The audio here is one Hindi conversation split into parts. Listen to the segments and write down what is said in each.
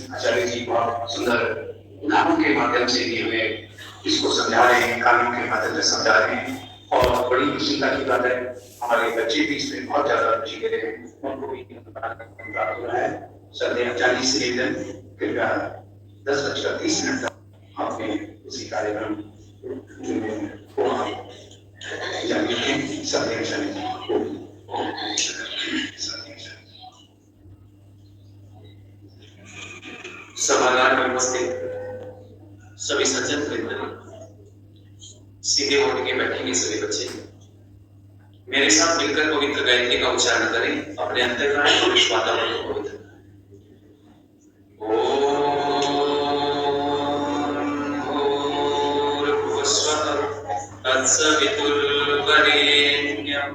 आचार्य जी बहुत सुंदर उदाहरणों के माध्यम से भी हमें इसको समझा रहे हैं, कानों के माध्यम से समझा रहे हैं। और बड़ी चिंता की बात है, हमारे बच्चे भी इसमें बहुत ज्यादा रुचि ले रहे हैं, उनको भी प्राप्त हो रहा है। संध्या 40 से लेकर कृपया 10:30 तक आपने उसी कार्यक्रम को जानिए सभागार में उपस्थित सभी सज्जन वृंद, सीधे होकर के बैठेंगे सभी बच्चे। मेरे साथ मिलकर पवित्र गायत्री का उच्चारण करें, अपने अंतःकरण और विश्व वातावरण को पवित्र। तत्सवितुर्वरेण्यं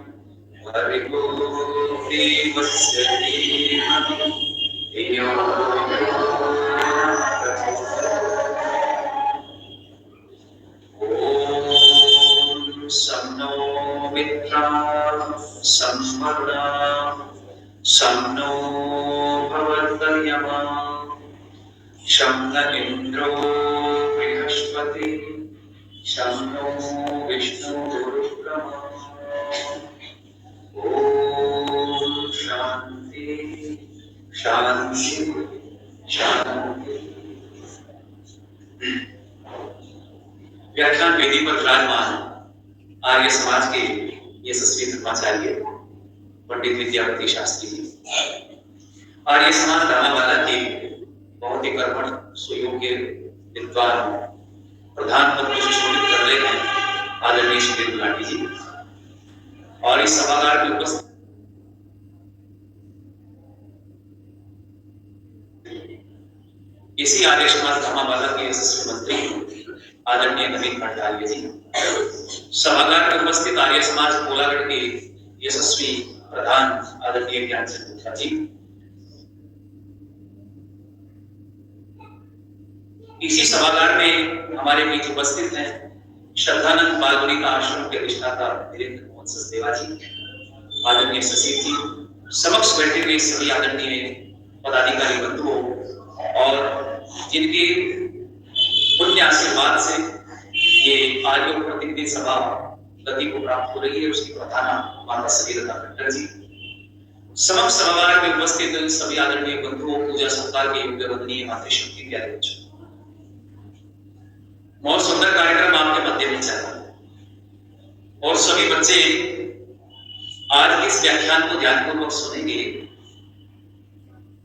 भर्गो देवस्य धीमहि धियो यो ॐ शं नो मित्रः शं वरुणः शं नो भवद्भयः शं न इन्द्रो बृहस्पतिः शं नो विष्णुरुक्रमः। ॐ शान्ति शान्ति शान्ति। व्याख्यान वेदी पर विराजमान आर्य समाज के यशस्वी धर्माचार्य पंडित विद्यापति शास्त्री जी, आर्य समाज दानावाला के बहुत ही कर्मठ सुयोग्य विद्वान प्रधान पद को सुशोभित कर रहे हैं आदरणीय श्री गुलाटी जी। और इस सभागार में उपस्थित इसी आर्य समाज धामावाला के यशस्वी मंत्री आदरणीय नवीन भट्टाचार्य जी, सभागार में उपस्थित आर्य समाज कोलागढ़ के यशस्वी प्रधान आदरणीय ज्ञानचंद गुप्ता जी, इसी सभागार में हमारे बीच उपस्थित हैं श्रद्धानंद बालगुरी का आश्रम के अधिष्ठाता वीरेंद्र मोहन सचदेवा जी, आदरणीय सचिव जी, समक्ष बैठे हुए सभी आदरणीय पदाधिकारी बंधुओं और जिनके पुण्य आशीर्वाद से ये आर्य प्रतिनिधि सभा गति को प्राप्त हो रही है, उसकी प्रधाना माता सगीरता भट्टर जी, समक्ष सभागार में उपस्थित सभी आदरणीय बंधुओं, पूजा सत्कार के योग्य वंदनीय मातृशक्ति के अध्यक्ष। बहुत सुंदर कार्यक्रम आपके मध्य में चल रहा है और सभी बच्चे आज के इस व्याख्यान को ध्यानपूर्वक सुनेंगे,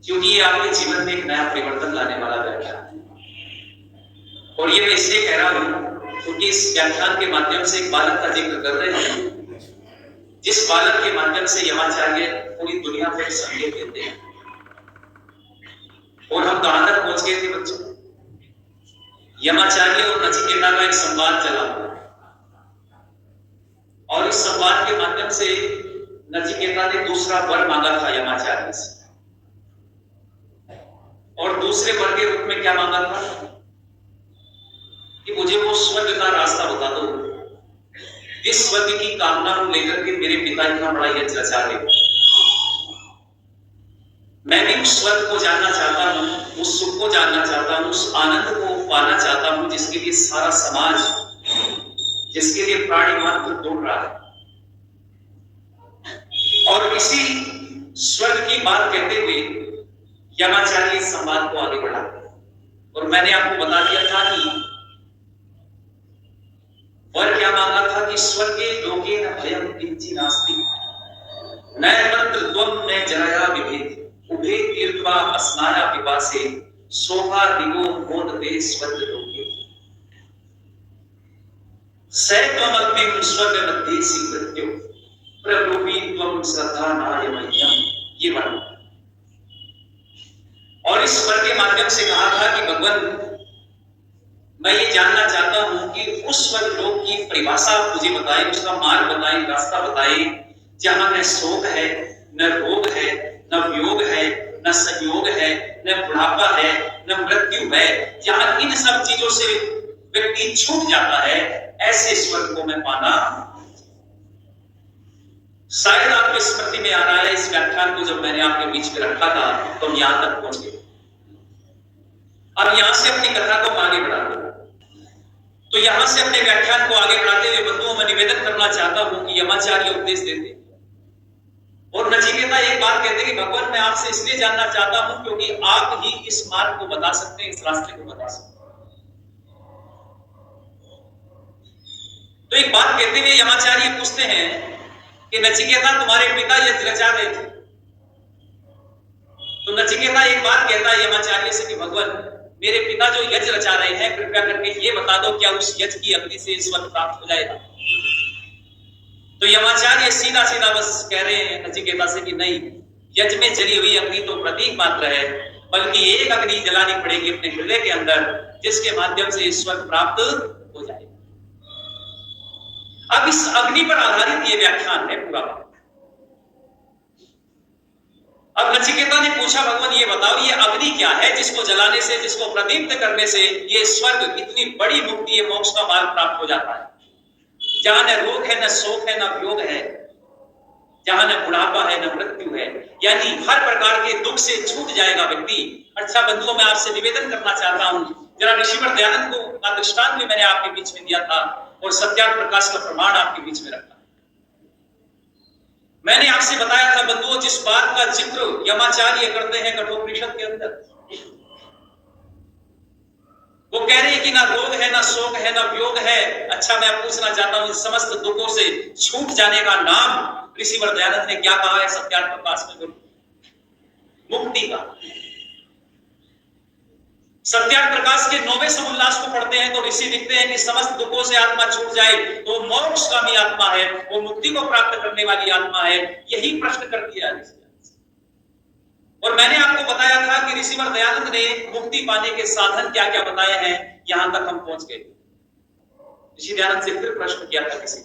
क्योंकि ये आपके जीवन में एक नया परिवर्तन लाने वाला व्याख्यान है। और ये मैं इसलिए कह रहा हूं क्योंकि इस व्याख्यान के माध्यम से एक बालक का जिक्र कर रहे हैं, जिस बालक के माध्यम से यमाचार्य पूरी दुनिया को संदेश देते हैं। और हम कहां तक पहुंच गए थे बच्चों? यमाचार्य और नचिकेता का एक संवाद चला और इस संवाद के माध्यम से नचिकेता ने दूसरा वर मांगा था यमाचार्य से, और दूसरे वर के रूप में क्या मांगा था कि मुझे वो स्वर्ग का रास्ता बता दो, जिस स्वर्ग की कामना को लेकर के मेरे पिता इतना बड़ा यज्ञ रचा रहे। मैं भी उस स्वर्ग को जानना चाहता हूं, उस सुख को जानना चाहता हूं, उस आनंद को पाना चाहता हूं जिसके लिए सारा समाज, जिसके लिए प्राणी मात्र दौड़ रहा है। और इसी स्वर्ग की बात कहते हुए यमाचार्य इस संवाद को आगे बढ़ाते हैं। और मैंने आपको बता दिया था कि वर क्या मांगा था कि स्वर्गे लोके न भयं किंचि नास्ति न तत्र त्वं न जराया विभेद उभे तीर्थवा अस्नाया पिपासे शोभा दिवो मोदते स्वर्ग लोके सैत्वमग्निं स्वर्ग मध्ये सीकृत्यो प्रलोभी त्वं श्रद्धा नायमय्यम। ये वर्णन और इस स्वर के माध्यम से कहा था कि भगवान, मैं ये जानना चाहता हूं कि उस स्वर्ग लोक की परिभाषा मुझे बताएं, उसका मार्ग बताएं, रास्ता बताएं, जहां न शोक है, न रोग है, न वियोग है, न संयोग है, न बुढ़ापा है, न मृत्यु है, जहां इन सब चीजों से व्यक्ति छूट जाता है, ऐसे स्वर्ग को मैं पाना। शायद आपकी स्मृति में आ रहा है, इस व्याख्यान को जब मैंने आपके बीच में रखा था तो हम यहां तक पहुंच गए। अब यहां से अपनी कथा को आगे बढ़ाते, तो यहां से अपने व्याख्यान को आगे बढ़ाते हुए बंधुओं में निवेदन करना चाहता हूं कि यमाचार्य उपदेश देते और नचिकेता एक बात कहते कि भगवान मैं आपसे इसलिए जानना चाहता हूं क्योंकि आप ही इस मार्ग को बता सकते हैं, इस रास्ते को बता सकते हैं। तो एक बात कहते हुए यमाचार्य पूछते हैं कि नचिकेता तुम्हारे पिता यज्ञ रचा रहे थे। तो नचिकेता एक बात कहता है यमाचार्य से कि भगवान मेरे पिता जो यज्ञ रचा रहे हैं कृपया करके ये बता दो क्या उस यज्ञ की अग्नि से स्वर्ग प्राप्त हो जाएगा। तो यमाचार्य सीधा सीधा बस कह रहे हैं नचिकेता से कि नहीं, यज्ञ में जली हुई अग्नि तो प्रतीक मात्र है, बल्कि एक अग्नि जलानी पड़ेगी अपने हृदय के अंदर जिसके माध्यम से स्वर्ग प्राप्त हो जाएगा। अब इस अग्नि पर आधारित ये व्याख्यान है पूरा। अब नचिकेता ने पूछा भगवान ये बताओ ये अग्नि क्या है जिसको जलाने से, जिसको प्रदीप्त करने से ये स्वर्ग इतनी बड़ी मुक्ति, ये मोक्ष का मार्ग प्राप्त हो जाता है, जहां न रोग है, न शोक है, न वियोग है, जहां न बुढ़ापा है, न मृत्यु है, यानी हर प्रकार के दुख से छूट जाएगा व्यक्ति। अच्छा बंधुओं मैं आपसे निवेदन करना चाहता हूं, जरा ऋषिवर दयानंद को का दृष्टांत भी मैंने आपके बीच में दिया था और सत्यार्थ प्रकाश का प्रमाण आपके बीच में रखा। मैंने आपसे बताया था बंधुओं जिस बात का जिक्र यमाचार्य करते हैं कठोपनिषद के अंदर, वो कह रहे हैं कि ना रोग है, ना शोक है, ना वियोग है। अच्छा मैं पूछना चाहता हूं समस्त दुखों से छूट जाने का नाम ऋषिवर दयानंद ने क्या कहा है सत्यार्थ प्रकाश में? मुक्ति का। सत्यार्थ प्रकाश के 9वें समुल्लास को पढ़ते हैं तो ऋषि लिखते हैं कि समस्त दुखों से आत्मा छूट जाए तो मोक्षगामी आत्मा है, वो मुक्ति को प्राप्त करने वाली आत्मा है। यही प्रश्न कर दिया ऋषि। और मैंने आपको बताया था कि ऋषिवर दयानंद ने मुक्ति पाने के साधन क्या क्या बताए हैं, यहां तक हम पहुंच गए। ऋषि दयानंद से फिर प्रश्न किया था किसी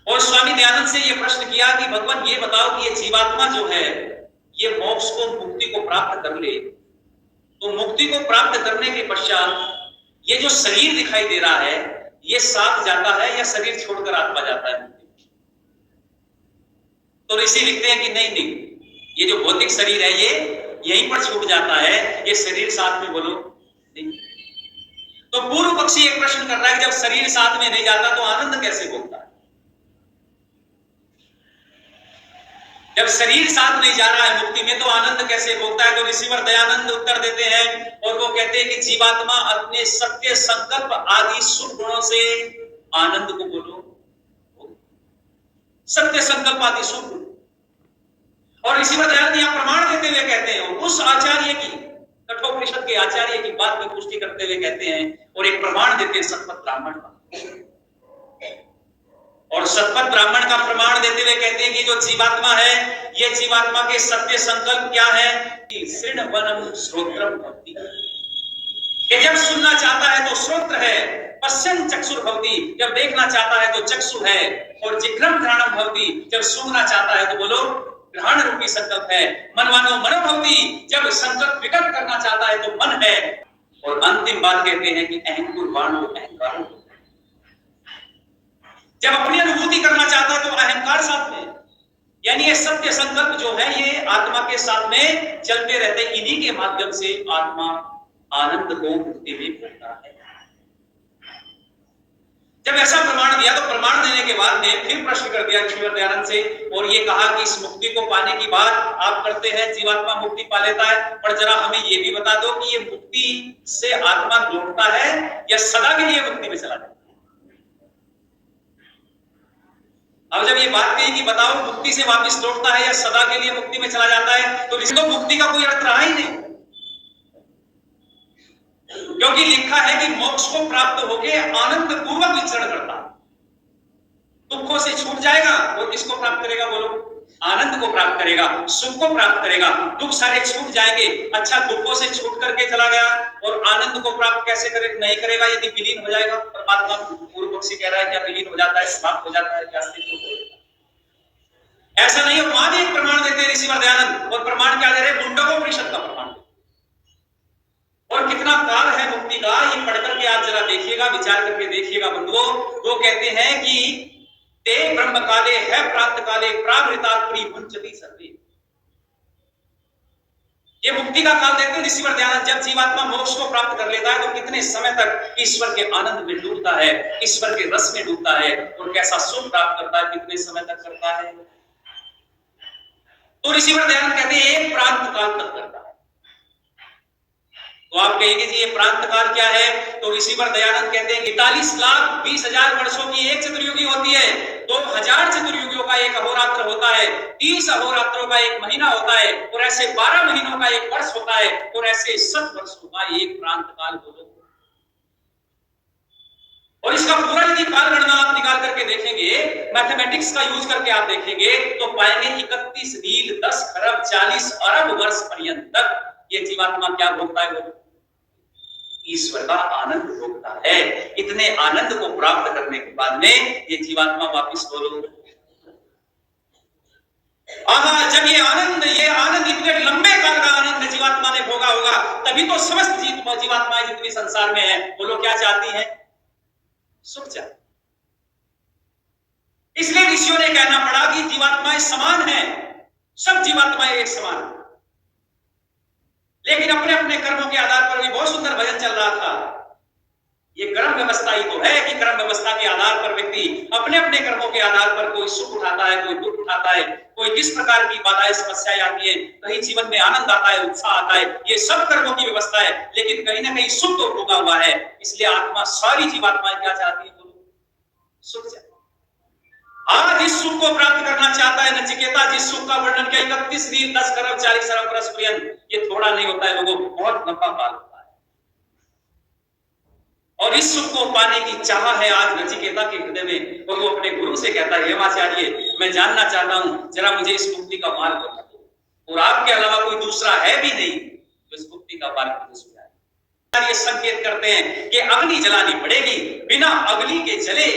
और स्वामी दयानंद से यह प्रश्न किया कि भगवान ये बताओ कि ये जीवात्मा जो है ये मोक्ष को, मुक्ति को प्राप्त कर ले तो मुक्ति को प्राप्त करने के पश्चात ये जो शरीर दिखाई दे रहा है ये साथ जाता है या शरीर छोड़कर आत्मा जाता है? तो ऋषि लिखते हैं कि नहीं नहीं, ये जो भौतिक शरीर है ये यहीं पर छूट जाता है, ये शरीर साथ में बोलो नहीं। तो पूर्व पक्षी एक प्रश्न कर रहा है कि जब शरीर साथ में नहीं जाता तो आनंद कैसे भोगता है? जब शरीर साथ नहीं जा रहा है मुक्ति में तो आनंद कैसे भोगता है? तो ऋषिवर दयानंद उत्तर देते हैं और वो कहते हैं कि जीवात्मा अपने सत्य संकल्प आदि शुभ गुणों से आनंद को बोलो, सत्य संकल्प आदि शुभ गुण। और ऋषिवर दयानंद यहां प्रमाण देते हुए कहते हैं, उस आचार्य की, कठोपनिषद के आचार्य की बात की पुष्टि करते हुए कहते हैं और एक प्रमाण देते हैं सतपथ ब्राह्मण का। और सतपथ ब्राह्मण का प्रमाण देते हुए कहते हैं कि जो जीवात्मा है ये जीवात्मा के सत्य संकल्प क्या है कि श्रृणवनम श्रोत्रम भवति, कि जब सुनना चाहता है तो श्रोत्र है, पश्यन् चक्षुर भवति, जब देखना चाहता है तो चक्षु है, और जिघ्रम घ्राणम भवति, जब सूंघना चाहता है तो बोलो ग्रहण रूपी संकल्प है, मनवानो मनोभवति, जब संकल्प विकल्प करना चाहता है तो मन है। और अंतिम बात कहते हैं कि अहंकुर वाणो अहंकार, जब अपनी अनुभूति करना चाहता है तो अहंकार साथ में, यानी ये सत्य संकल्प जो है ये आत्मा के साथ में चलते रहते, इन्हीं के माध्यम से आत्मा आनंद को मुक्ति में भोगता है। जब ऐसा प्रमाण दिया तो प्रमाण देने के बाद ने फिर प्रश्न कर दिया ऋषिवर दयानंद से और ये कहा कि इस मुक्ति को पाने की बात आप करते हैं, जीवात्मा मुक्ति पा लेता है, पर जरा हमें ये भी बता दो कि ये मुक्ति से आत्मा लौटता है या सदा के लिए मुक्ति में चला जाता है? अब जब ये बात कही कि बताओ मुक्ति से वापस लौटता है या सदा के लिए मुक्ति में चला जाता है, तो इसको मुक्ति का कोई अर्थ रहा ही नहीं, क्योंकि लिखा है कि मोक्ष को प्राप्त होकर आनंद पूर्वक विचरण करता, दुखों से छूट जाएगा और किसको प्राप्त करेगा बोलो? आनंद को प्राप्त करेगा, सुख को प्राप्त करेगा, दुख सारे छूट जाएंगे। अच्छा दुखों से छूट करके चला गया और आनंद को प्राप्त कैसे करे? नहीं करेगा यदि विलीन हो जाएगा। परमात्मा पूर्व पक्षी कह रहा है क्या विलीन हो जाता है, समाप्त हो जाता है क्या? ऐसा नहीं है। वहां भी एक प्रमाण देते हैं ऋषिवर दयानंद, और प्रमाण क्या दे रहे? मुंडकोपनिषद का प्रमाण। और कितना काल है मुक्ति का ये पढ़कर के आप जरा देखिएगा, विचार करके देखिएगा बंधुओं। वो कहते हैं कि ते ब्रह्म काले है प्राप्त काले प्रावृतात्परी मुंचति सर्वे, ये मुक्ति का काल देखते हैं ऋषिवर दयानंद, जब जीवात्मा मोक्ष को प्राप्त कर लेता है तो कितने समय तक ईश्वर के आनंद में डूबता है, ईश्वर के रस में डूबता है और कैसा सुख प्राप्त करता है, कितने समय तक करता है। तो ऋषिवर दयानंद कहते हैं एक प्रांत काल तक करता है। तो आप कहेंगे जी ये प्रांत काल क्या है? तो ऋषिवर दयानंद कहते हैं 41,20,000 वर्षों की एक चतुर्युगी होती है, 2000 चतुर्युगियों का एक अहोरात्र होता है, 30 अहोरात्रों का एक महीना होता है और ऐसे 12 महीनों का एक वर्ष होता है और ऐसे 7 वर्षों का एक प्रांत काल बोलो। और इसका पूरा यदि काल गणना आप निकाल करके देखेंगे, मैथमेटिक्स का यूज करके आप देखेंगे तो पाएंगे 31 नील 10 खरब 40 अरब वर्ष पर्यंत तक ये जीवात्मा क्या भोगता है? ईश्वर का आनंद भोगता है। इतने आनंद को प्राप्त करने के बाद में ये जीवात्मा वापिस बोलो आहा, जब ये आनंद इतने लंबे काल का आनंद जीवात्मा ने भोगा होगा, तभी तो समस्त जीवात्माएं जितनी संसार में है बोलो क्या चाहती है? सुख चाहती। इसलिए ऋषियों ने कहना पड़ा कि जीवात्माएं समान है, सब जीवात्माएं एक समान है, लेकिन अपने अपने कर्मों के आधार पर भी बहुत सुंदर भजन चल रहा था। ये कर्म व्यवस्था ही तो है कि कर्म व्यवस्था के आधार पर व्यक्ति अपने अपने कर्मों के आधार पर कोई सुख उठाता है, कोई दुख उठाता है, कोई किस प्रकार की बाधाएं समस्याएं आती है, कहीं जीवन में आनंद आता है, उत्साह आता है, ये सब कर्मों की व्यवस्था है। लेकिन कहीं ना कहीं सुख तो भोगा हुआ है। इसलिए आत्मा, सारी जीवात्माएं क्या चाहती है? सुख चाहती है। आज इस सुख को प्राप्त करना चाहता है नचिकेता, जिस सुख का वर्णन किया 31 नील 10 खरब 40 अरब वर्ष पर्यंत, ये थोड़ा नहीं होता है लोगों, बहुत लंबा काल होता है। और इस सुख को पाने की चाह है आज नचिकेता के हृदय में, और वो अपने गुरु से कहता है, हेमाचार्य मैं जानना चाहता हूं, जरा मुझे इस मुक्ति का मार्ग बता दो, और आपके अलावा कोई दूसरा है भी नहीं तो इस मुक्ति का मार्ग मुझे सुझाए। ये संकेत करते हैं कि अग्नि जलानी पड़ेगी, बिना अग्नि के जले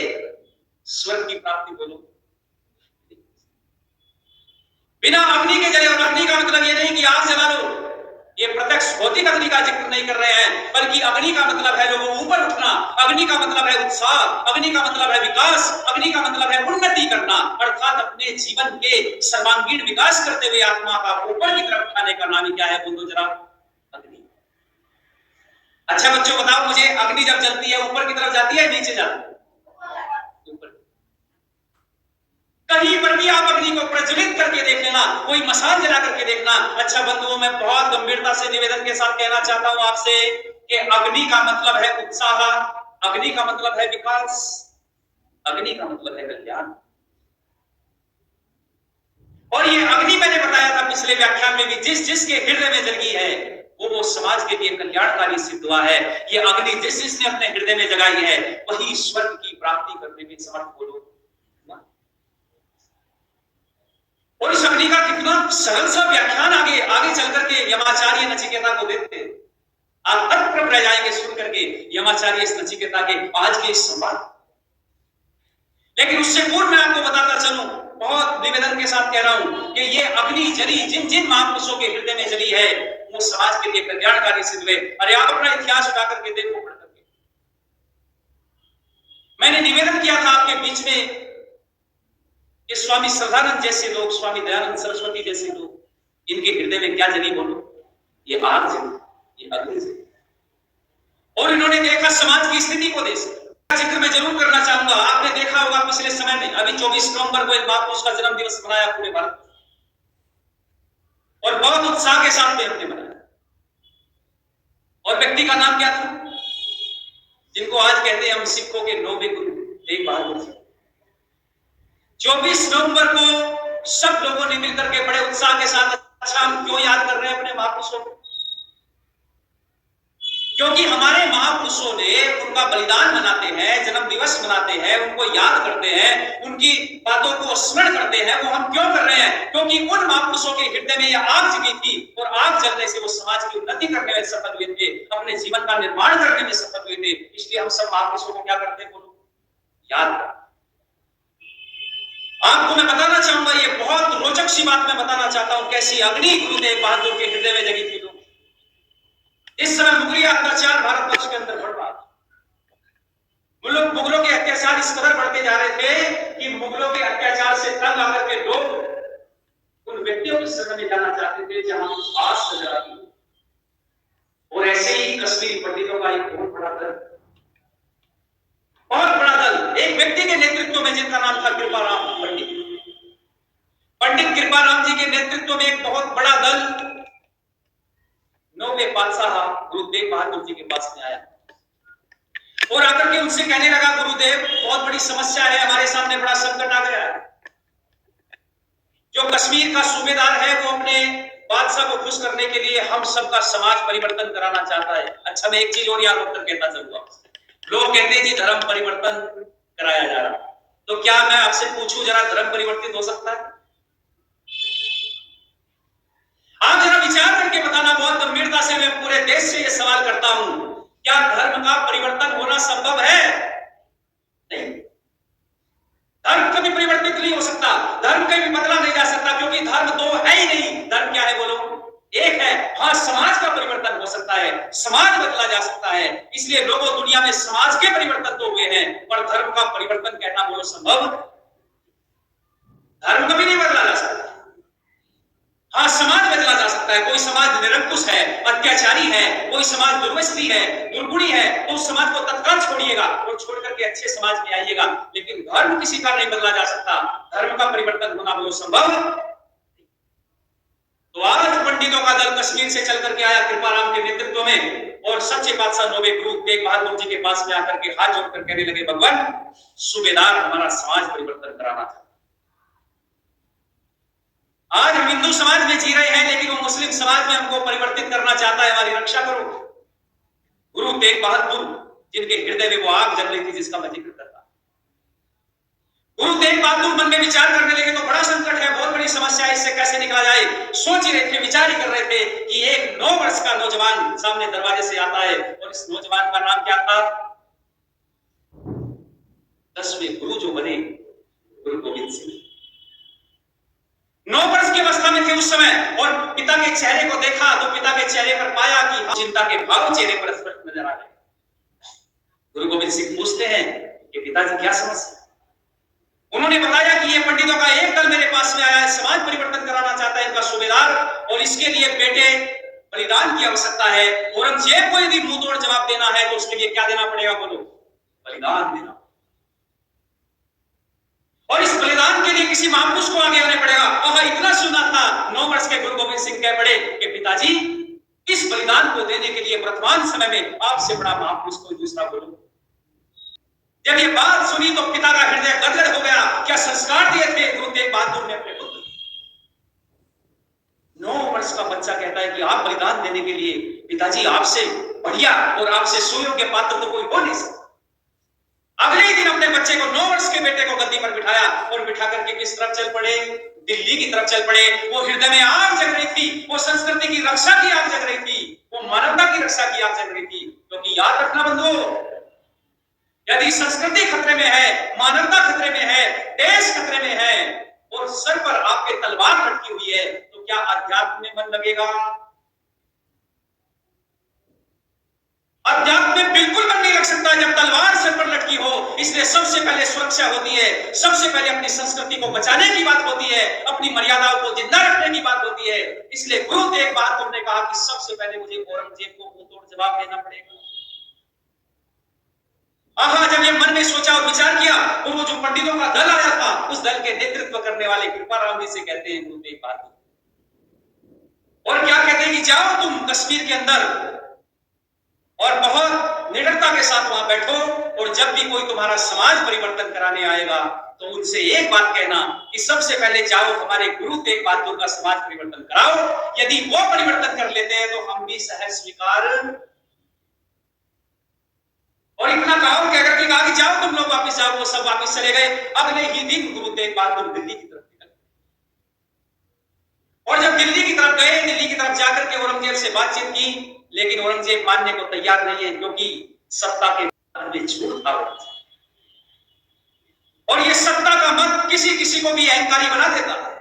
स्वर्ग की प्राप्ति बोलो। बिना अग्नि के जले, और अग्नि का मतलब ये नहीं कि आग जला लो, ये प्रत्यक्ष भौतिक अग्नि का जिक्र नहीं कर रहे हैं, बल्कि अग्नि का मतलब है लोगों ऊपर उठना, अग्नि का मतलब है उत्साह, अग्नि का मतलब है विकास, अग्नि का मतलब है उन्नति करना, अर्थात अपने जीवन के सर्वांगीण विकास करते हुए आत्मा का ऊपर की तरफ उठाने का नाम क्या है? बोलो जरा, अग्नि। अच्छा बच्चों बताओ मुझे, अग्नि जब जलती है ऊपर की तरफ जाती है नीचे जाती है? कहीं पर भी आप अग्नि को प्रज्वलित करके देख लेना, कोई मसाल जला करके देखना। अच्छा बंधुओं, मैं बहुत गंभीरता से निवेदन के साथ कहना चाहता हूं आपसे कि अग्नि का मतलब है उत्साह, अग्नि का मतलब है विकास, अग्नि का मतलब है कल्याण। और ये अग्नि मैंने बताया था पिछले व्याख्यान में भी, जिसके हृदय में जगी है वो समाज के लिए कल्याणकारी सिद्ध हुआ है। ये अग्नि जिसने अपने हृदय में जगाई है वही स्वर्ग की प्राप्ति करने में समर्थ बोलो। और इस अग्नि का कितना सरल सा व्याख्यान आगे चल करके यमाचार्य नचिकेता को देते हैं। आप तत्पर रह जाएंगे सुन करके यमाचार्य इस नचिकेता के आज के इस संवाद। लेकिन उससे पूर्व मैं आपको बताता चलूं, बहुत निवेदन के साथ कह रहा हूं कि ये अग्नि जली जिन महापुरुषों के हृदय में जली है वो समाज के लिए कल्याणकारी सिद्ध हुए। अरे आप अपना इतिहास उठा करके देखो, पढ़ करके। मैंने निवेदन किया था आपके बीच में कि स्वामी श्रद्धानंद जैसे लोग, स्वामी दयानंद सरस्वती जैसे लोग, इनके हृदय में क्या जली बोलो? ये आग जली, ये अग्नि जली। और इन्होंने देखा समाज की स्थिति को, देश जिक्र मैं जरूर करना चाहूंगा। आपने देखा होगा पिछले समय में, अभी 24 नवंबर को एक महापुरुष का जन्म दिवस मनाया पूरे भारत में, और बहुत उत्साह के साथ में हमने मनाया। और व्यक्ति का नाम क्या था? जिनको आज कहते हैं हम सिखों के 9वें गुरु तेग बहादुर जी। 24 नवंबर को सब लोगों ने मिलकर के बड़े उत्साह के साथ, अच्छा हम क्यों याद कर रहे हैं अपने महापुरुषों को? क्योंकि हमारे महापुरुषों ने उनका बलिदान मनाते हैं, जन्म दिवस मनाते हैं, उनको याद करते हैं, उनकी बातों को स्मरण करते हैं। वो हम क्यों कर रहे हैं? क्योंकि उन महापुरुषों के हृदय में यह आग जगी थी, और आग जलने से वो समाज की उन्नति करने में सफल हुए थे, अपने जीवन का निर्माण करने में सफल हुए थे। इसलिए हम सब महापुरुषों को क्या करते हैं? बोलो, याद करते। आपको मैं बताना चाहूंगा, ये बहुत रोचक सी बात मैं बताना चाहता हूं, कैसी अग्नि गुरुदेव बहादुर के हृदय में जगी थी। लोग इस समय मुगलिया अत्याचार भारतवर्ष के अंदर बढ़ रहा था। मुगलों के अत्याचार इस कदर बढ़ते जा रहे थे कि मुगलों के अत्याचार से तंग आकर के लोग उन व्यक्तियों की शरण में जाना चाहते थे जहां आग से जला दी। कश्मीरी पंडितों का एक बहुत बड़ा दल, एक व्यक्ति के नेतृत्व में, जिनका नाम था कृपाराम पंडित। पंडित कृपाराम जी के नेतृत्व में एक बहुत बड़ा दल 9वें पातशाह गुरु तेग बहादुर जी के पास में आया और आकर के उनसे कहने लगा, गुरुदेव बहुत बड़ी समस्या है, हमारे सामने बड़ा संकट आ गया है। जो कश्मीर का सूबेदार है वो अपने बादशाह को खुश करने के लिए हम सबका समाज परिवर्तन कराना चाहता है। अच्छा, मैं एक चीज और यहाँ रोक कर कहता चलूंगा। लोग कहते हैं जी धर्म परिवर्तन कराया जा रहा, तो क्या मैं आपसे पूछूं जरा, धर्म परिवर्तित हो सकता है? आप जरा विचार करके बताना। बहुत गंभीरता से मैं पूरे देश से यह सवाल करता हूं, क्या धर्म का परिवर्तन होना संभव है? नहीं, धर्म कभी परिवर्तित नहीं हो सकता, धर्म कभी बदला नहीं जा सकता, क्योंकि धर्म दो है ही नहीं। धर्म क्या है बोलो? एक है। हाँ, समाज का परिवर्तन हो सकता है, समाज बदला जा सकता है। इसलिए लोगों, दुनिया में समाज के परिवर्तन तो हुए हैं, पर धर्म का परिवर्तन कहना बोलो संभव? धर्म कभी नहीं बदला जा सकता। हाँ, समाज बदला जा सकता है। कोई समाज निरंकुश है, अत्याचारी है, कोई समाज दुर्व्यसनी है, दुर्गुणी है, तो उस समाज को तत्काल छोड़िएगा और छोड़ करके अच्छे समाज में आइएगा। लेकिन धर्म किसी का नहीं बदला जा सकता। धर्म का परिवर्तन होना बोलो संभव? तो आज पंडितों का दल कश्मीर से चल करके आया कृपाराम के नेतृत्व में और सच्चे बादशाह 9वें गुरु तेग बहादुर जी के पास में आकर के हाथ जोड़कर कहने लगे, भगवान सूबेदार हमारा समाज परिवर्तन कराना था। आज हम हिंदू समाज में जी रहे हैं, लेकिन वो मुस्लिम समाज में हमको परिवर्तित करना चाहता है, हमारी रक्षा करो। गुरु तेग बहादुर जिनके हृदय में वो आग जल रही थी जिसका मैं जिक्र करता, गुरु तेग बहादुर मन में विचार करने लगे, तो बड़ा संकट है, बहुत बड़ी समस्या है, इससे कैसे निकला जाए। सोच ही रहे थे, विचार ही कर रहे थे कि एक 9 वर्ष का नौजवान सामने दरवाजे से आता है और इस नौजवान का नाम क्या था? 10वें गुरु जो बने गुरु गोविंद सिंह। 9 वर्ष की अवस्था में थे उस समय, और पिता के चेहरे को देखा तो पिता के चेहरे पर पाया कि चिंता के भाव चेहरे पर स्पष्ट नजर आ रहे। गुरु गोविंद सिंह पूछते हैं कि पिताजी क्या समस्या? उन्होंने बताया कि ये पंडितों का एक दल मेरे पास में आया है, समाज परिवर्तन कराना चाहता है इनका सूबेदार, और इसके लिए बेटे बलिदान की आवश्यकता है। औरंगजेब को यदि मुंह तोड़ जवाब देना है तो उसके लिए क्या देना पड़ेगा बोलो? बलिदान देना। और इस बलिदान के लिए किसी महापुरुष को आगे आने पड़ेगा। और इतना सुना था, 9 वर्ष के गुरु गोविंद सिंह कह पड़े कि पिताजी इस बलिदान को देने के लिए वर्तमान समय में आपसे बड़ा महापुरुष कोई दूसरा बोलो। जब ये बात सुनी तो पिता का हृदय गदगद हो गया। क्या संस्कार दिए थे गुरु तेग बहादुर ने अपने पुत्र? 9 वर्ष का बच्चा कहता है कि आप बलिदान देने के लिए पिताजी आपसे बढ़िया और आपसे सुयोग्य पात्र तो कोई हो नहीं सकता। अगले ही दिन अपने बच्चे को, 9 वर्ष के बेटे को गद्दी पर बिठाया और बिठा करके किस तरफ चल पड़े? दिल्ली की तरफ चल पड़े। वो हृदय में आग जग रही थी, वो संस्कृति की रक्षा की आग जग रही थी, वो मानवता की रक्षा की आग जग रही थी। क्योंकि याद रखना बंधुओं, यदि संस्कृति खतरे में है, मानवता खतरे में है, देश खतरे में है और सर पर आपके तलवार लटकी हुई है, तो क्या अध्यात्म में मन लगेगा? अध्यात्म में बिल्कुल मन नहीं लग सकता जब तलवार सर पर लटकी हो। इसलिए सबसे पहले सुरक्षा होती है, सबसे पहले अपनी संस्कृति को बचाने की बात होती है, अपनी मर्यादाओं को जिंदा रखने की बात होती है। इसलिए गुरु तेग बहादुर ने कहा कि सबसे पहले मुझे औरंगजेब को मुंह तोड़ जवाब देना पड़ेगा। जब ये मन में सोचा और विचार किया तो वो जो पंडितों का दल आया था, उस दल के नेतृत्व करने वाले कृपाराम जी से कहते हैं गुरु तेग बहादुर, और क्या कहते हैं कि जाओ तुम कश्मीर के अंदर और बहुत निडरता के साथ वहां बैठो, और जब भी कोई तुम्हारा समाज परिवर्तन कराने आएगा तो उनसे एक बात कहना कि सबसे पहले जाओ हमारे गुरु तेग बहादुर का समाज परिवर्तन कराओ। यदि वो परिवर्तन कर लेते हैं तो हम भी सहज स्वीकार। और इतना कहा कहकर कहा कि जाओ तुम लोग वापस जाओ। वो सब वापस चले गए। अगले ही दिन गुरु तेग बहादुर दिल्ली की तरफ निकल, और जब दिल्ली की तरफ गए, दिल्ली की तरफ जाकर के औरंगजेब से बातचीत की, लेकिन औरंगजेब मानने को तैयार नहीं है, क्योंकि सत्ता के में झूठ था। और ये सत्ता का मत किसी किसी को भी अहंकारी बना देता है।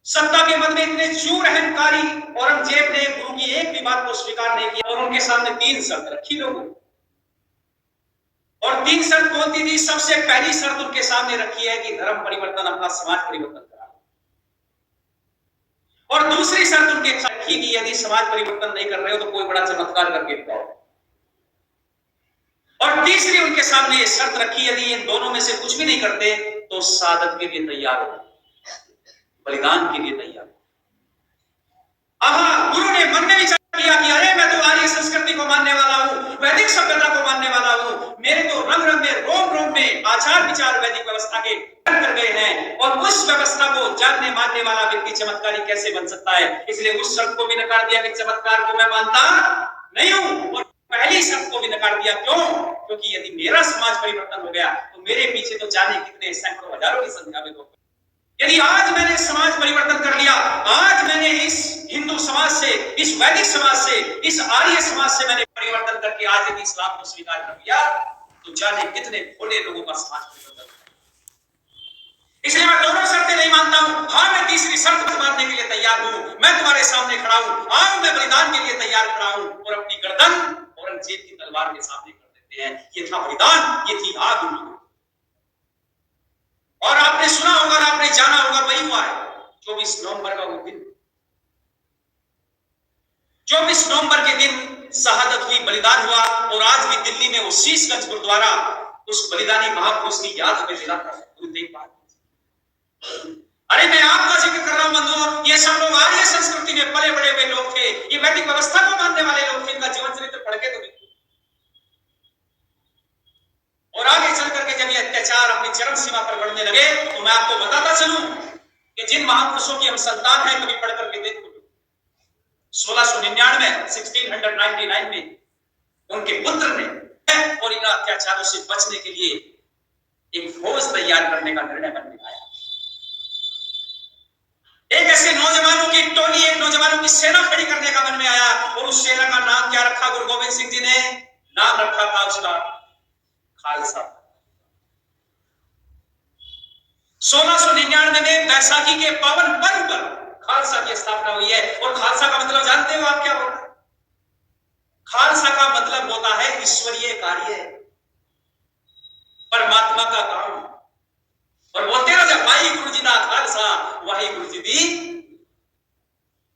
सत्ता के मत में इतने चूर अहंकारी औरंगजेब ने गुरु की एक भी बात को स्वीकार नहीं किया, और उनके सामने 3 शर्त रखी लोगों। और 3 शर्त कौन सी थी? सबसे पहली शर्त उनके सामने रखी है कि धर्म परिवर्तन, अपना समाज परिवर्तन करा। और दूसरी शर्त उनके रखी कि यदि समाज परिवर्तन नहीं कर रहे हो तो कोई बड़ा चमत्कार करके दिखाओ। और तीसरी उनके सामने ये शर्त रखी, यदि इन दोनों में से कुछ भी नहीं करते तो शहादत के लिए तैयार हो, बलिदान के लिए तैयार हो। गुरु ने मन में विचार किया कि अरे मैं तो आर्य संस्कृति को मानने वाला हूं, वैदिक सभ्यता को मानने वाला हूं, मेरे तो रंग रंग में रोम रोम में आचार विचार वैदिक व्यवस्था के कर गए हैं, और उस व्यवस्था को जानने मानने वाला व्यक्ति चमत्कारी कैसे बन सकता है। इसलिए उस शर्त को भी नकार दिया कि चमत्कार को मैं मानता नहीं हूं, और पहली शर्त को भी नकार दिया। क्यों? क्योंकि यदि मेरा समाज परिवर्तन हो गया तो मेरे पीछे तो जाने कितने सैकड़ों हजारों की संख्या में लोग। यदि आज मैंने समाज परिवर्तन कर लिया, आज मैंने इस हिंदू समाज से, इस वैदिक समाज से, इस आर्य समाज से मैंने परिवर्तन करके आज यदि इस्लाम को स्वीकार कर लिया तो जाने कितने भोले लोगों का समाज परिवर्तन। इसलिए मैं दोनों शर्तें नहीं मानता हूं। हाँ, मैं तीसरी शर्त मानने के लिए तैयार हूं, मैं तुम्हारे सामने खड़ा हूं, आओ मैं बलिदान के लिए तैयार खड़ा हूं। और अपनी गर्दन औरंगजेब की तलवार के सामने कर देते हैं। ये था बलिदान, ये थी आग। और आपने सुना होगा, आपने जाना होगा, वही हुआ है 24 नवंबर का वो दिन। 24 नवंबर के दिन शहादत हुई, बलिदान हुआ। और आज भी दिल्ली में वो शीशगंज गुरुद्वारा उस बलिदानी महापुरुष की याद हमें दिलाता है। अरे मैं आपका जिक्र कर रहा हूं बंधुओं, ये सब लोग आर्य संस्कृति में पले बड़े हुए लोग थे, ये वैदिक व्यवस्था को मानने वाले लोग थे। इनका जीवन चरित्र पढ़ के तो देखो। और आगे चल करके जब ये अत्याचार अपनी चरम सीमा पर बढ़ने लगे तो मैं आपको बताता चलूं कि जिन महापुरुषों की हम संतान हैं, कभी पढ़ करके देखो, 1699 1699 में उनके पुत्र ने और इन अत्याचारों से बचने के लिए एक फौज तैयार करने का निर्णय मन में आया। एक ऐसे नौजवानों की टोली, एक नौजवानों की सेना खड़ी करने का मन में आया। और उस सेना का नाम क्या रखा? गुरु गोविंद सिंह जी ने नाम रखा था उसका खालसा। 1699 में बैसाखी के पावन पर्व पर खालसा की स्थापना हुई है। और खालसा का मतलब जानते हो आप क्या होता है? खालसा का मतलब होता है ईश्वरीय कार्य, परमात्मा का काम। और बोलते ना, जब भाई गुरु जी दा खालसा वही गुरु जी दी,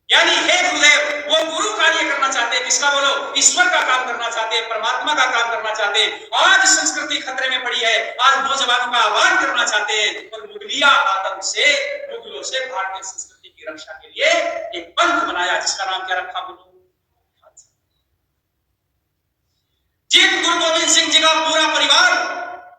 यानी हे गुरुदेव, वो गुरु कार्य करना चाहते हैं। किसका? बोलो, ईश्वर का काम करना चाहते हैं, परमात्मा का काम करना चाहते हैं। आज संस्कृति खतरे में पड़ी है, आज नौजवानों का आह्वान करना चाहते हैं। और मुगलिया आतंक से, मुगलों से भारतीय संस्कृति की रक्षा के लिए एक पंथ बनाया, जिसका नाम क्या रखा? बोलो, जिन गुरु गोविंद सिंह जी का पूरा परिवार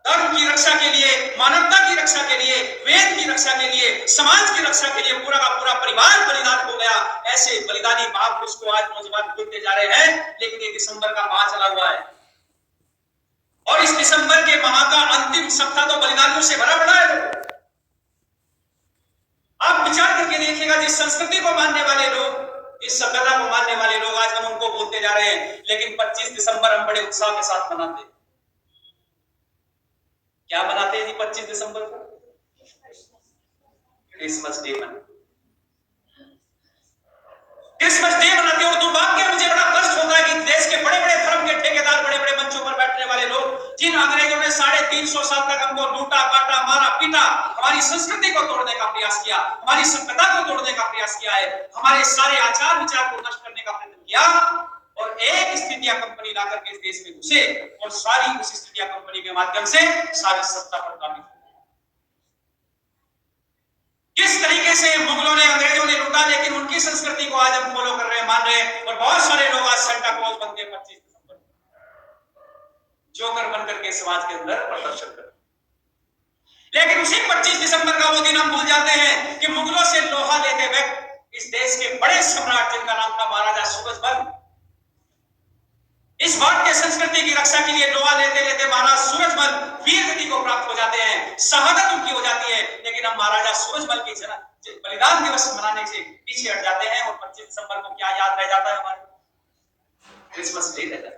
धर्म की रक्षा के लिए, मानवता की रक्षा के लिए, वेद की रक्षा के लिए, समाज की रक्षा के लिए पूरा का पूरा परिवार बलिदान हो गया, ऐसे बलिदानी महापुरुष को आज नौजवान भूलते जा रहे हैं। लेकिन ये दिसंबर का माह चला हुआ है और इस दिसंबर के माह का अंतिम सप्ताह तो बलिदानियों से भरा पड़ा है। आप विचार करके देखिएगा, जिस संस्कृति को मानने वाले लोग, जिस सभ्यता को मानने वाले लोग, आज हम उनको भूलते जा रहे हैं। लेकिन 25 दिसंबर हम बड़े उत्साह के साथ मनाते हैं। क्या मनाते हैं जी 25 दिसंबर को? क्रिसमस डे मनाते, क्रिसमस डे मनाते हैं। और दुर्भाग्य, मुझे बड़ा कष्ट होता है कि देश के बड़े बड़े धर्म के ठेकेदार, बड़े बड़े मंचों पर बैठने वाले लोग, जिन अंग्रेजों ने 350 साल तक हमको लूटा, काटा, मारा, पीटा, हमारी संस्कृति को तोड़ने का प्रयास किया, हमारी सभ्यता को तोड़ने का प्रयास किया है, हमारे सारे आचार विचार को नष्ट करने का प्रयत्न किया, और एक ईस्ट इंडिया कंपनी लाकर के इस देश में घुसे और सारी उस ईस्ट इंडिया कंपनी के माध्यम से सारी सत्ता पर काबिज हो। किस तरीके से मुगलों ने, अंग्रेजों ने लूटा, लेकिन उनकी संस्कृति को आज हम फॉलो कर रहे हैं, मान रहे हैं। और बहुत सारे लोग आज सेंटा क्लॉज बनते हैं 25 दिसंबर, जोकर बनकर के समाज के अंदर प्रदर्शन कर। लेकिन उसी 25 दिसंबर का वो दिन हम भूल जाते हैं कि मुगलों से लोहा लेते वक्त इस देश के बड़े सम्राट, जिनका नाम था महाराजा सूरजमल, इस भारतीय संस्कृति की रक्षा के लिए लोहा लेते लेते महाराज सूरजमल वीर गति को प्राप्त हो जाते हैं, शहादत उनकी हो जाती है। लेकिन हम महाराजा सूरजमल की बलिदान दिवस मनाने से पीछे हट जाते हैं और 25 दिसंबर को क्या याद रह जाता है? हमारे क्रिसमस डे रहता है।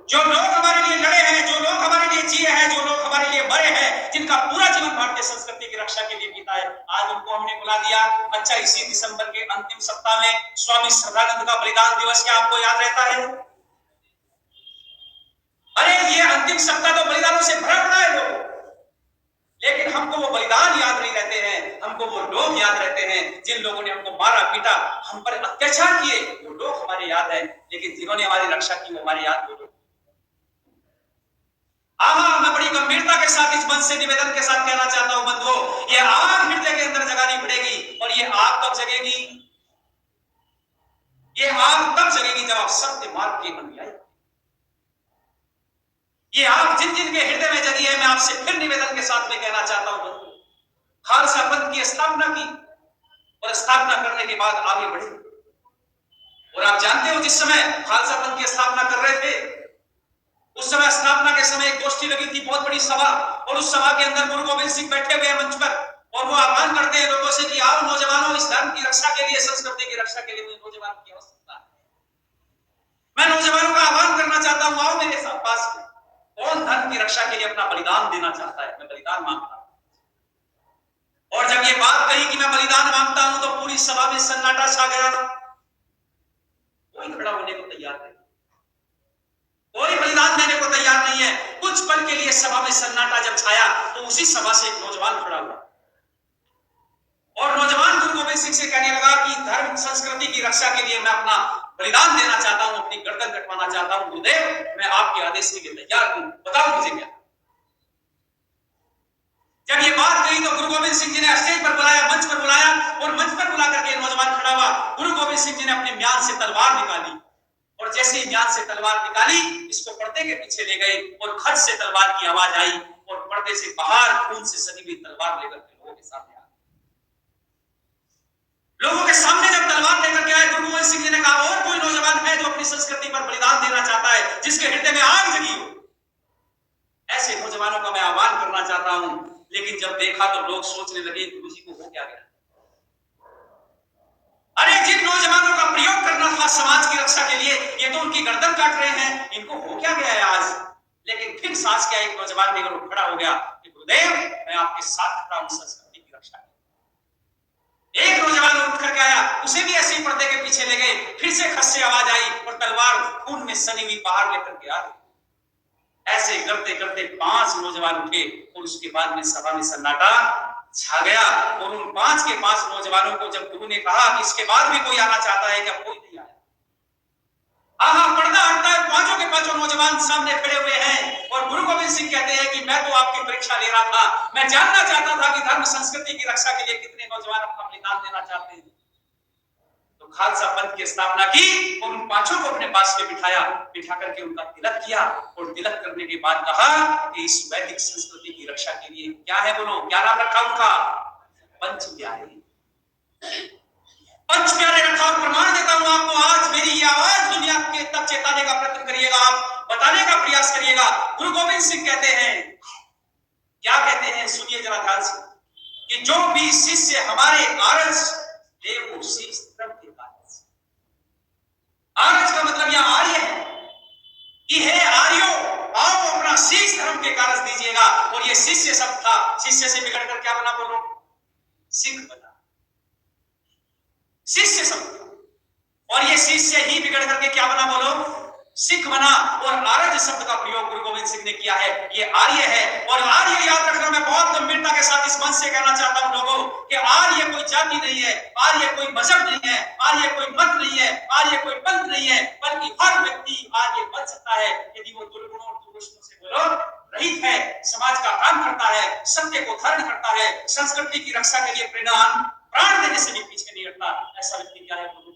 जो लोग हमारे लिए लड़े हैं, जो लोग हमारे लिए जिए हैं, जो लोग हमारे लिए मरे हैं, जिनका पूरा जीवन भारतीय संस्कृति की रक्षा के लिए बीता है, आज उनको हमने बुला दिया। अच्छा, इसी दिसंबर के अंतिम सप्ताह में स्वामी श्रद्धानंद का बलिदान दिवस क्या आपको याद रहता है? अरे ये अंतिम सप्ताह तो बलिदानों से भरा पड़ा है लोग। लेकिन हमको वो बलिदान याद नहीं रहते हैं, हमको वो लोग याद रहते हैं जिन लोगों ने हमको मारा पीटा, हम पर अत्याचार किए, वो लोग हमारे याद है। लेकिन जिन्होंने हमारी रक्षा की वो हमारे याद वो लोग। मैं बड़ी गंभीरता के साथ इस मंच से निवेदन के साथ कहना चाहता हूं बंधुओं, ये आग हृदय के अंदर जगानी पड़ेगी। और ये आग कब जगेगी? ये आग तब जगेगी जब आप सत्य मार्ग के अनुयायी। ये आग जिन जिन के हृदय में जगी है, मैं आपसे फिर निवेदन के साथ में कहना चाहता हूं बंधुओं, खालसा पंथ की स्थापना की और स्थापना करने के बाद आगे बढ़े। और आप जानते हो जिस समय खालसा पंथ की स्थापना कर रहे थे, उस समय स्थापना के समय एक गोष्ठी लगी थी, बहुत बड़ी सभा, और उस सभा के अंदर गुरु गोविंद सिंह बैठे हुए हैं मंच पर, और वो आह्वान करते हैं लोगों से कि आओ नौजवानों, इस धर्म की रक्षा के लिए, संस्कृति की रक्षा के लिए नौजवानों की आवश्यकता है। मैं नौजवानों का आह्वान करना चाहता हूं, आओ मेरे साथ पास में। कौन धर्म की रक्षा के लिए अपना बलिदान देना चाहता है? मैं बलिदान मांगता हूं। और जब ये बात कही कि मैं बलिदान मांगता हूं, तो पूरी सभा में सन्नाटा छा गया। कोई खड़ा होने को तैयार नहीं, कोई बलिदान देने को तैयार नहीं है। कुछ पल के लिए सभा में सन्नाटा जब छाया, तो उसी सभा से एक नौजवान खड़ा हुआ और नौजवान गुरु गोविंद सिंह से कहने लगा कि धर्म संस्कृति की रक्षा के लिए मैं अपना बलिदान देना चाहता हूं, अपनी गर्दन कटवाना चाहता हूं। गुरुदेव, मैं आपके आदेश के लिए तैयार हूं, बताओ मुझे क्या। जब ये बात कही तो गुरु गोविंद सिंह जी ने स्टेज पर बुलाया, मंच पर बुलाया, और मंच पर बुला करके नौजवान खड़ा हुआ। गुरु गोविंद सिंह जी ने अपने म्यान से तलवार निकाली, और जैसे ही म्यान से तलवार निकाली, इसको पर्दे के पीछे ले गए, और खट से तलवार की आवाज आई, और पर्दे से बाहर खून से सनी हुई तलवार लेकर के लोगों के सामने आ गए। लोगों के सामने जब तलवार लेकर के आए, गुरु गोविंद सिंह जी ने कहा, और कोई नौजवान है जो अपनी संस्कृति पर बलिदान देना चाहता है, जिसके हृदय में आग जगी हो? ऐसे नौजवानों का मैं आह्वान करना चाहता हूं। लेकिन जब देखा तो लोग सोचने लगे, गुरु जी को हो क्या गया? अरे जिन नौजवानों का प्रयोग करना था समाज की रक्षा के लिए, ये तो उनकी गर्दन काट रहे हैं, इनको हो क्या गया है आज? लेकिन फिर सांस क्या, एक नौजवान निकल खड़ा हो गया कि गुरुदेव, मैं आपके साथ खड़ा हूं संस्कृति की रक्षा के लिए। एक नौजवान उठ करके आया, उसे भी ऐसे ही पर्दे के पीछे ले गए, फिर से खस से आवाज आई, और तलवार खून में सनी हुई बाहर लेकर के आ गई। ऐसे करते करते 5 नौजवान उठे, और उसके बाद में सभा में सन्नाटा छा गया। और उन 5 के 5 नौजवानों को जब गुरु ने कहा कि इसके बाद भी कोई आना चाहता है क्या, कोई नहीं आया। पर्दा हटता है, 5 के 5 नौजवान सामने खड़े हुए हैं, और गुरु गोविंद सिंह कहते हैं कि मैं तो आपकी परीक्षा ले रहा था, मैं जानना चाहता था कि धर्म संस्कृति की रक्षा के लिए कितने नौजवान अपना बलिदान देना चाहते हैं। तो खालसा पंथ की स्थापना की, और उन 5 को अपने पास में बिठा करके उनका तिलक किया, और तिलक करने के बाद कहा कि इस वैदिक संस्कृति की रक्षा के लिए क्या है, बोलो क्या नाम रखा उनका? पंच प्यारे। पंच प्यारे रखा, और प्रमाण देता हूं आपको, आज मेरी ये आवाज दुनिया के तक चेताने का प्रयत्न करिएगा, आप बताने का प्रयास करिएगा। गुरु गोविंद सिंह कहते हैं, क्या कहते हैं, सुनिए जरा ध्यान से, कि जो भी शिष्य हमारे आरज देव शीश धर्म के काज। आरज का मतलब यहां आर्य है कि हे आर्यो, आओ अपना शीश धर्म के कारज दीजिएगा। और ये शिष्य शब्द था, शिष्य से बिगड़कर क्या बना, बोलो? सिख बना, शिष्य शब्द। और ये शिष्य ही बिगड़ करके क्या बना, बोलो? सिख बना। और आर्य शब्द का प्रयोग गुरु गोविंद सिंह ने किया है, ये आर्य है। और आर्य याद रखना, मैं बहुत गंभीरता के साथ इस मंच से कहना चाहता हूं लोगों, कि आर्य कोई जाति नहीं है, आर्य कोई मजहब नहीं है, आर्य कोई मत नहीं है, आर्य कोई पंथ नहीं है, बल्कि हर व्यक्ति आर्य बन सकता है यदि वो दुर्गुणों और दुर्गुणों से बोलो रहित है, समाज का काम करता है, सत्य को धारण करता है, संस्कृति की रक्षा के लिए प्राण देने से भी पीछे नहीं हटता। ऐसा व्यक्ति क्या है, बोलो?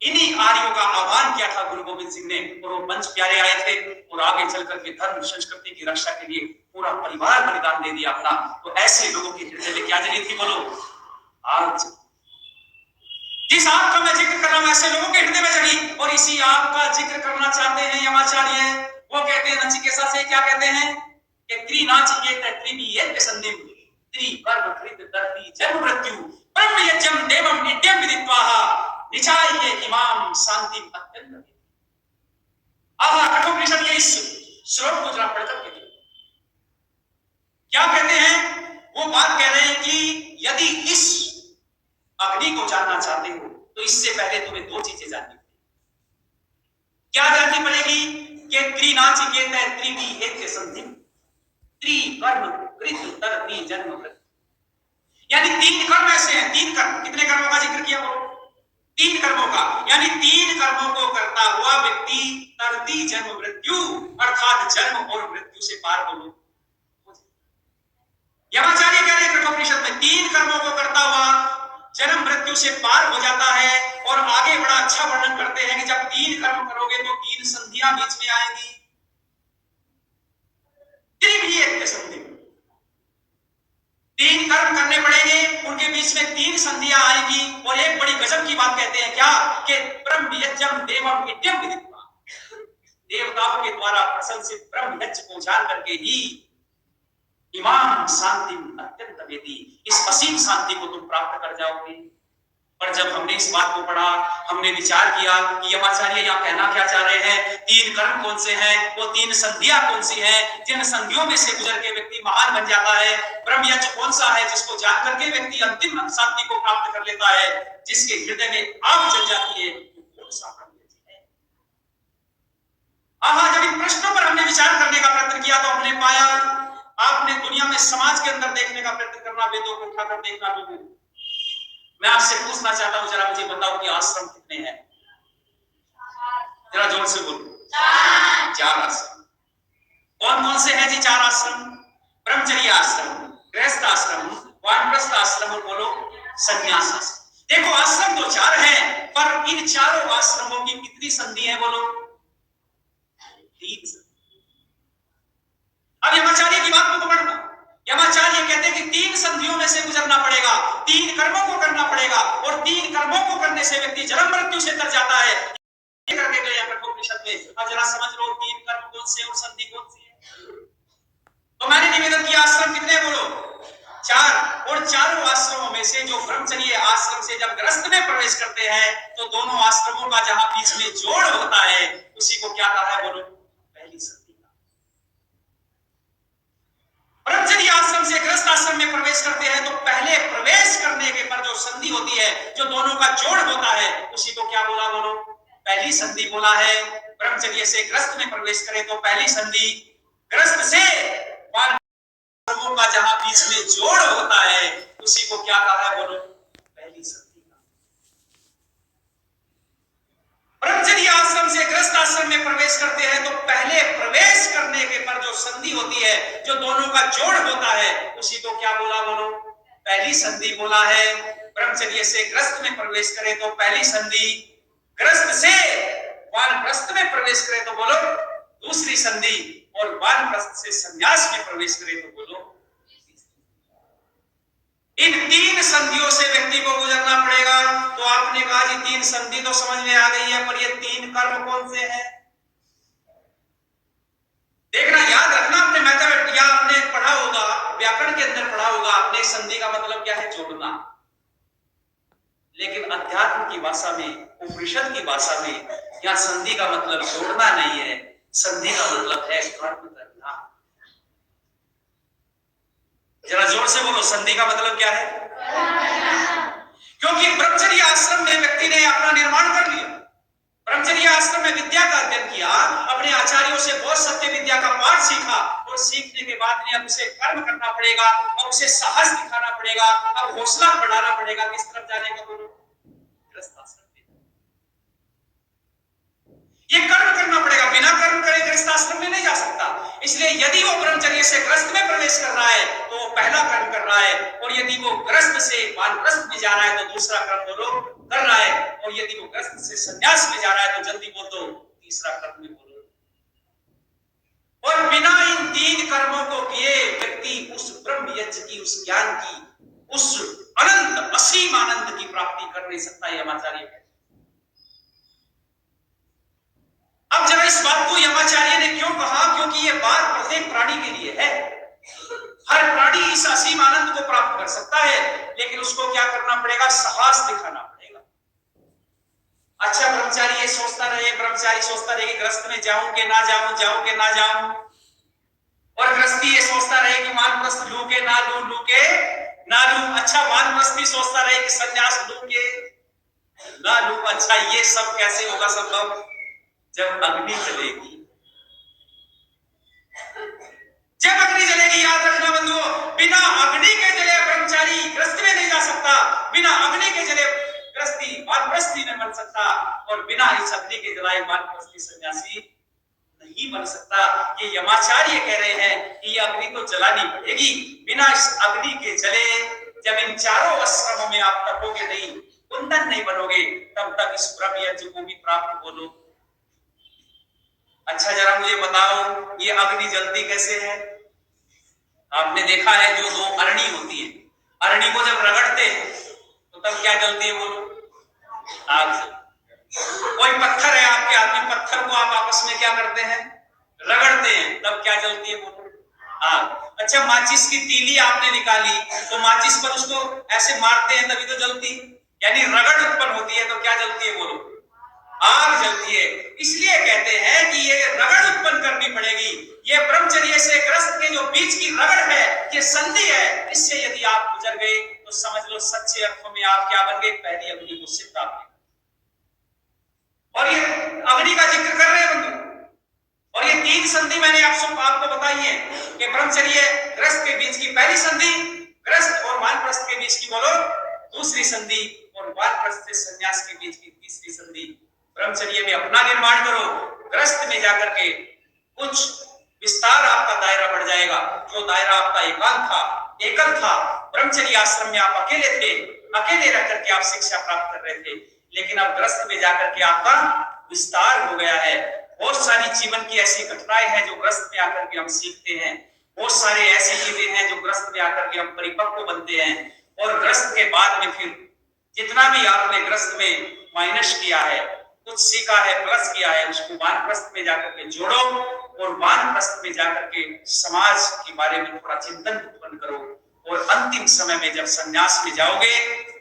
इन्हीं आर्यों का आह्वान किया था गुरु गोविंद सिंह ने, और वो पंच प्यारे आए थे, और आगे चलकर के धर्म संस्कृति की रक्षा के लिए पूरा परिवार बलिदान दे दिया अपना। तो ऐसे लोगों के हृदय में क्या जगी थी, बोलो? आग। जिस आग का मैं जिक्र कर रहा हूं, ऐसे लोगों के हृदय में जगी, और इसी आग का जिक्र करना चाहते हैं यमाचार्य। वो कहते हैं नचिकेता से, क्या कहते हैं कि त्रिनाचिकेत त्रिवियेत संदिम त्रिवर्ग कृत धरती जन्म मृत्यु ब्रह्म यज्ञम देवम नित्यम विदित्वाहा निचाइए इमाम शांति अत्यंत। कठोपनिषद ये इस श्लोक को जरा पढ़कर के देखो, क्या कहते हैं। वो बात कह रहे हैं कि यदि इस अग्नि को जानना चाहते हो, तो इससे पहले तुम्हें 2 चीजें जाननी पड़ेगी। क्या जाननी पड़ेगी? कि त्रिनाचिकेत त्रिवियेत संधिम, त्रिकर्म कृत तरति जन्म मृत्यु। यानी 3 कर्म ऐसे हैं, 3 कर्म। कितने कर्मों का जिक्र किया बोलो? 3 कर्मों का। यानी 3 कर्मों को करता हुआ व्यक्ति तरती जन्म मृत्यु अर्थात जन्म और मृत्यु से पार बोलो। यमाचार्य कह रहे हैं कठोपनिषद में 3 कर्मों को करता हुआ जन्म मृत्यु से पार हो जाता है। और आगे बड़ा अच्छा वर्णन करते हैं कि जब 3 कर्म करोगे तो 3 संधियां बीच में आएंगी। संधि, 3 कर्म करने पड़ेंगे, उनके बीच में 3 संधियां आएंगी। और एक बड़ी गजब की बात कहते हैं क्या कि ब्रह्म यज्ञम देवम यज्ञम विदित्वा, देवताओं के द्वारा प्रशंसित ब्रह्म यज्ञ को जान करके ही इमाम शांति अत्यंत वेदी, इस असीम शांति को तुम प्राप्त कर जाओगे। पर जब हमने इस बात को पढ़ा, हमने विचार किया कि यमाचार्य यहाँ कहना क्या चाह रहे हैं, 3 कर्म कौन से हैं, वो 3 संधियां कौन सी हैं, जिन संधियों में से गुजर के व्यक्ति महान बन जाता है। ब्रह्म यज्ञ कौन सा है जिसको जान करके व्यक्ति अंतिम शांति को प्राप्त कर लेता है, जिसके हृदय में आग जल जाती है, कौन सा ब्रह्म यज्ञ है। जब इन प्रश्नों पर हमने विचार करने का प्रयत्न किया तो हमने पाया, आपने दुनिया में समाज के अंदर देखने का प्रयत्न करना, वेदों को उठाकर देखना। लोगों, मैं आपसे पूछना चाहता हूं, जरा मुझे बताओ कि आश्रम कितने हैं? जरा जोर से बोलो। 4 आश्रम। कौन कौन से हैं जी 4 आश्रम? ब्रह्मचर्य आश्रम, गृहस्थ आश्रम, वानप्रस्थ आश्रम और बोलो संन्यास आश्रम। देखो आश्रम तो 4 हैं, पर इन चारों आश्रमों की कितनी संधि है बोलो? 3। अब यमाचार्य की बात को पकड़ना। यमाचार्य कहते हैं कि 3 संधियों में से गुजरना पड़ेगा, 3 कर्मों को करना पड़ेगा, और 3 कर्मों को करने से व्यक्ति जन्म मृत्यु से तर जाता है। करके गए कठोपनिषद में। अब जरा समझ लो 3 कर्म कौन से और संधि कौन सी है। तो मैंने निवेदन किया आश्रम कितने बोलो? 4। और चारों आश्रमों में से जो ब्रह्मचर्य आश्रम से जब गृहस्थ में प्रवेश करते हैं तो दोनों आश्रमों का जहां बीच में जोड़ होता है उसी को क्या कहा है बोलो? पहली संधि। ब्रह्मचर्य आश्रम से गृहस्थ आश्रम में प्रवेश करते हैं तो पहले प्रवेश करने के पर जो संधि होती है, जो दोनों का जोड़ होता है, उसी को क्या बोला बोलो? पहली संधि बोला है। ब्रह्मचर्य से गृहस्थ में प्रवेश करें तो पहली संधि, गृहस्थ से वानप्रस्थों का जहां बीच में जोड़ होता है उसी को क्या कहा है बोलो? पहली संधि। ब्रह्मचर्य आश्रम से गृहस्थ आश्रम में प्रवेश करते हैं तो पहले प्रवेश करने के पर जो संधि होती है, जो दोनों का जोड़ होता है, उसी को क्या बोला बोलो? पहली संधि बोला है। ब्रह्मचर्य से गृहस्थ में प्रवेश करें तो पहली संधि, गृहस्थ से वानप्रस्थ में प्रवेश करें तो बोलो दूसरी संधि, और वानप्रस्थ से संन्यास में प्रवेश करें तो बोलो। इन 3 संधियों से व्यक्ति को गुजरना पड़ेगा। तो आपने कहा जी 3 संधि तो समझ में आ गई है, पर ये 3 कर्म कौन से हैं? देखना, याद रखना, आपने मैथमेटिक्स या आपने पढ़ा होगा, व्याकरण के अंदर पढ़ा होगा आपने, संधि का मतलब क्या है? जोड़ना। लेकिन अध्यात्म की भाषा में, उपनिषद की भाषा में, या संधि का मतलब जोड़ना नहीं है, संधि का मतलब है कर्म करना। जरा जोर से बोलो, संधि का मतलब क्या है? क्योंकि ब्रह्मचर्य आश्रम में व्यक्ति ने अपना निर्माण कर लिया, ब्रह्मचर्य आश्रम में विद्या का अध्ययन किया, अपने आचार्यों से बहुत सत्य विद्या का पाठ सीखा, और सीखने के बाद में अब उसे कर्म करना पड़ेगा, और उसे साहस दिखाना पड़ेगा, अब हौसला बढ़ाना पड़ेगा। किस तरफ जाने का बोलो? गृहस्थ आश्रम। ये कर्म करना पड़ेगा, बिना कर्म करे गृहस्थ आश्रम में नहीं जा सकता। इसलिए यदि वो ब्रह्मचर्य से गृहस्थ में प्रवेश कर रहा है तो वो पहला कर्म कर रहा है, और यदि वो गृहस्थ से वानप्रस्थ में जा रहा है तो दूसरा कर्म बोलो कर रहा है, और यदि वो गृहस्थ से संन्यास में जा रहा है तो जल्दी बोल दो तीसरा कर्म में बोलो। और बिना इन 3 कर्मों को किए व्यक्ति उस ब्रह्म यज्ञ की, उस ज्ञान की, उस अनंत असीम आनंद की प्राप्ति कर नहीं सकता। यमाचार्य अब जरा इस बात को यमाचार्य ने क्यों कहा? क्योंकि ये बात प्रत्येक प्राणी के लिए है। हर प्राणी इस असीम आनंद को प्राप्त कर सकता है, लेकिन उसको क्या करना पड़ेगा? साहस दिखाना पड़ेगा। अच्छा, ब्रह्मचारी ये सोचता रहे, ब्रह्मचारी सोचता रहे कि गृहस्थ में जाऊं कि ना जाऊं, जाऊं कि ना जाऊं, और गृहस्थी ये सोचता रहे कि वानप्रस्थ लूं के ना लूं, लूं के ना लूं। अच्छा, वानप्रस्थी सोचता रहे कि संन्यास लूं के ना लूं। अच्छा, ये सब कैसे होगा संभव? जब अग्नि चलेगी, जब अग्नि जलेगी, याद रखना बंधुओं, बिना अग्नि के जले ब्रह्मचारी गृहस्थ में नहीं जा सकता, बिना अग्नि के जले गृहस्थी वानप्रस्थी नहीं बन सकता, और बिना इस अग्नि के जलाए वानप्रस्थी सन्यासी नहीं बन सकता। ये यमाचार्य कह रहे हैं कि ये अग्नि तो जलानी पड़ेगी, बिना इस अग्नि के जले जब इन चारों आश्रमों में आप तपोगे नहीं, कुंदन नहीं बनोगे, तब तक इस ब्रह्म यज्ञ को भी प्राप्त बोलो। अच्छा जरा मुझे बताओ, ये अग्नि जलती कैसे है? आपने देखा है जो दो अरणी होती है, अरणी को जब रगड़ते हैं तो तब क्या जलती है बोलो? आग जलती। कोई पत्थर है आपके हाथ में, पत्थर को आप आपस में क्या करते हैं? रगड़ते हैं, तब क्या जलती है बोलो? आग। अच्छा माचिस की तीली आपने निकाली तो माचिस पर उसको ऐसे मारते हैं तभी तो जलती, यानी रगड़ उत्पन्न होती है तो क्या जलती है बोलो? आग जलती है। इसलिए कहते हैं कि ये रगड़ उत्पन्न करनी पड़ेगी। ये ब्रह्मचर्य से ग्रस्त के जो बीच की रगड़ है, ये संधि है, इससे यदि आप गुजर गए तो समझ लो सच्चे अर्थों में आप क्या बन गए? पहली अग्नि को सिद्ध आप। और ये अग्नि का जिक्र कर रहे हैं बंधु, और ये तीन संधि मैंने आपको बताई है कि ब्रह्मचर्य ग्रस्त के बीच की पहली संधि, ग्रस्त और वानप्रस्थ के बीच की बोलो दूसरी संधि, और वानप्रस्थ से संन्यास के बीच की तीसरी संधि। ब्रह्मचर्य में अपना निर्माण करो, ग्रस्त में जाकर के कुछ विस्तार आपका दायरा बढ़ जाएगा। जो दायरा आपका एकांत था, एकल था, ब्रह्मचर्य आश्रम में आप अकेले थे, अकेले रह करके आप शिक्षा प्राप्त कर रहे थे, लेकिन अब ग्रस्त में जाकर के आपका विस्तार हो गया है। बहुत सारी जीवन की ऐसी घटनाएं हैं जो ग्रस्त में आकर के हम सीखते हैं, बहुत सारे ऐसी चीजें हैं जो ग्रस्त में आकर के हम परिपक्व बनते हैं, और ग्रस्त के बाद में फिर जितना भी आपने ग्रस्त में माइनस किया है, कुछ सीखा है, प्लस किया है, उसको वानप्रस्थ में जाकर के जोड़ो, और वानप्रस्थ में जाकर के समाज के बारे में थोड़ा चिंतन उत्पन्न करो, और अंतिम समय में जब संन्यास में जाओगे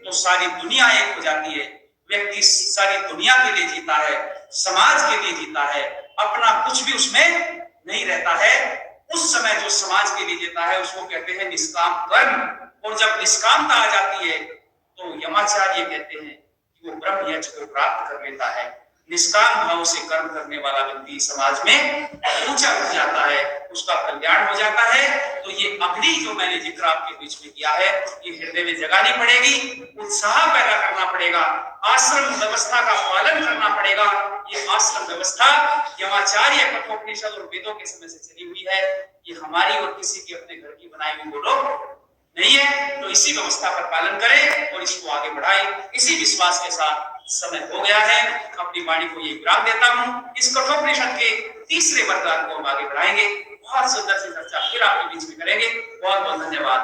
तो सारी दुनिया एक हो जाती है। व्यक्ति सारी दुनिया के लिए जीता है, समाज के लिए जीता है, अपना कुछ भी उसमें नहीं रहता है। उस समय जो समाज के लिए जीता है उसको कहते हैं निष्काम कर्म, और जब निष्कामता आ जाती है तो यमाचार्य कहते हैं कि वो ब्रह्म यज्ञ को प्राप्त कर लेता है। निष्काम भाव से कर्म करने वाला व्यक्ति समाज में ऊंचा उठ जाता है, उसका कल्याण हो जाता है। तो ये अग्नि जो मैंने जिक्र आपके बीच में किया है, ये हृदय में जगानी पड़ेगी, उत्साह पैदा करना पड़ेगा, आश्रम व्यवस्था का पालन करना पड़ेगा। ये आश्रम व्यवस्था यमाचार्य कठोपनिषद और वेदों के समय से चली हुई है, ये हमारी और किसी की अपने घर की बनाई हुई बोलो नहीं है। तो इसी व्यवस्था पर पालन करें और इसको आगे बढ़ाएं। इसी विश्वास के साथ समय हो गया है, अपनी वाणी को ये विराम देता हूं। इस कठोपनिषद के तीसरे वरदान को हम आगे बढ़ाएंगे, बहुत सुंदर सी चर्चा फिर आपके बीच में करेंगे। बहुत बहुत धन्यवाद।